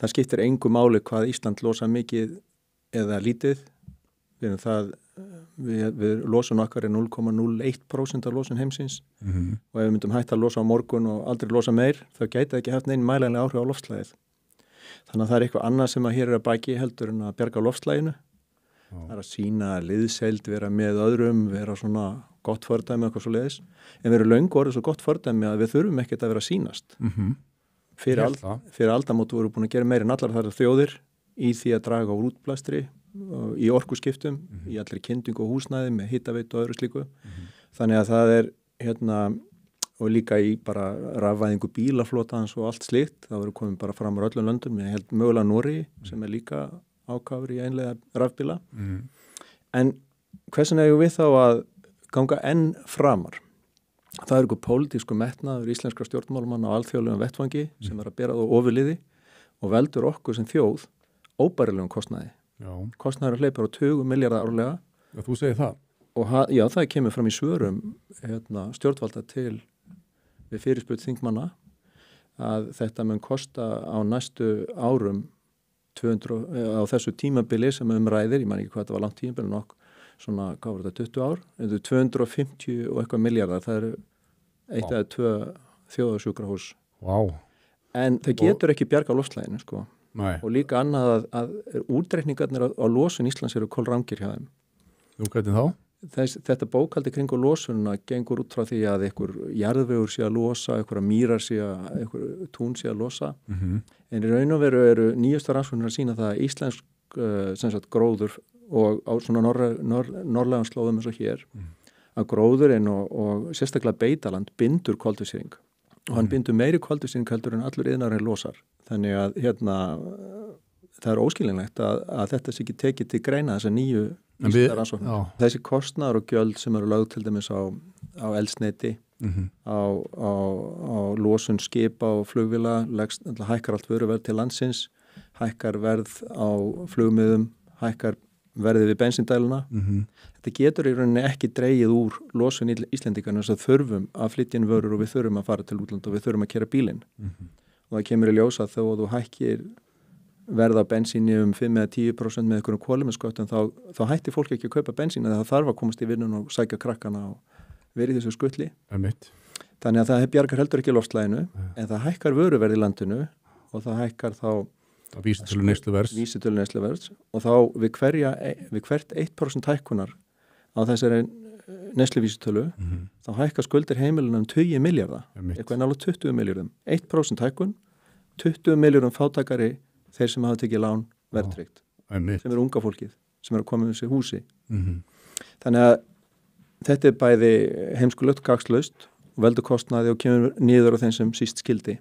það skiptir engu máli hvað Ísland losa mikið eða lítið. Við losun okkar 0,01% af losun heimsins og ef við myndum hætta að losa á morgun og aldrei losa meir, þá gæti það ekki haft neinn mælanlega áhrif á loftslagið. Þannig að það ekki eitthvað annað sem að hér að baki heldur en að bjarga loftslaginu. Það að sýna liðseild, vera með öðrum, vera svona gott fordæmi eitthvað svo leiðis. En við erum löngu orðið svo gott fordæmi að við þurfum ekkert að vera að sýnast. Fyrir aldamót voru búin að gera meira en allar þar þjóðir í því að draga úr útblæstri, í orkuskiptum, í allir kyndingu og húsnæði með hitaveitu og öðru slíku. Þannig að það og líka í bara rafvæðingu bílaflotans og allt slíkt, það voru komin bara fram á öllum löndum, ég held mögulega Noregi sem líka ákafur í einlega rafbíla. En hversin eigum við þá að ganga enn framar? Það eitthvað pólitísku metnaður íslenskra stjórnmálamanna á alþjóðlegum vettvangi sem að bera það ofurliði og veldur okkur sem þjóð óbærilegum kostnaði. Kostnaður hleypur á 20 milljarða árlega. Já, þú segir það. Og það kemur fram í svörum stjórnvalda til við fyrirspurn þingmanna að þetta mun kosta á næstu árum 200, á þessu tímabili sem ræðir, ég man ekki hvað þetta var langt tímabili nokk, svona, hvað var þetta, 20 ár? 250 og eitthvað milljarðar, það eru 1 eða 2 þjóðarsjúkrahús. En það getur ekki bjarga loftslaginu, sko. Og líka annað að útreikningarnir á losun Íslands eru kolrangir hjá þeim. Hvernig þá? Þetta bókaldi kringu losunna gengur út frá því að einhver jarðvegur sé að losa, einhverja mýrar sé að, einhver tún sé að losa. En í raun og veru eru nýjustu rannsóknir að sýna það að íslensk gróður og á svona norrlægum slóðum eins og hér, að gróðurinn og sérstaklega beitaland bindur koltvísýring. Og hann bindur meiri koltvísýring heldur en allur iðnaðurinn losar. Þannig að það er óskiljanlegt að þetta sé ekki tekið til greina þessa nýju rannsóknir. Þessi kostnaður og gjöld sem eru lögð til dæmis á eldsneyti, á losun skipa og flugvéla, hækkar allt vöruverð til landsins, hækkar verð á flugmiðum, hækkar verðið við bensíndæluna. Þetta getur í rauninni ekki dregið úr losun Íslendingarna þess að þurfum að flytja inn vörur og við þurfum að fara til útlanda og við þurfum að keyra bílinn. Og það kemur í ljós að þó að þú hækkir verð á bensíni 5 eða 10% með einhverjum kolefnisköttum þá hættir fólk ekki að kaupa bensín eða það þarf að komast í vinnun og sækja krakkana og vera í þessu skutli. Þannig að það bjargar heldur ekki loftslaginu en það hækkar vöruverð í landinu og það hækkar þá vísitölu neysluverðs og þá við hvert 1% hækkunar á þessari neysluvísitölu þá hækkar skuldir heimilunum 20 milljarða, eitthvað nálega 20 milljörðum. 1% hækkun, 20 milljörðum fátækari þeir sem hafa tekið lán verðtryggt, sem eru unga fólkið, sem eru að koma með þessi húsi. Þannig að þetta bæði heimskulegt, gagslaust og veldur kostnaði og kemur niður á þeim sem síst skildi.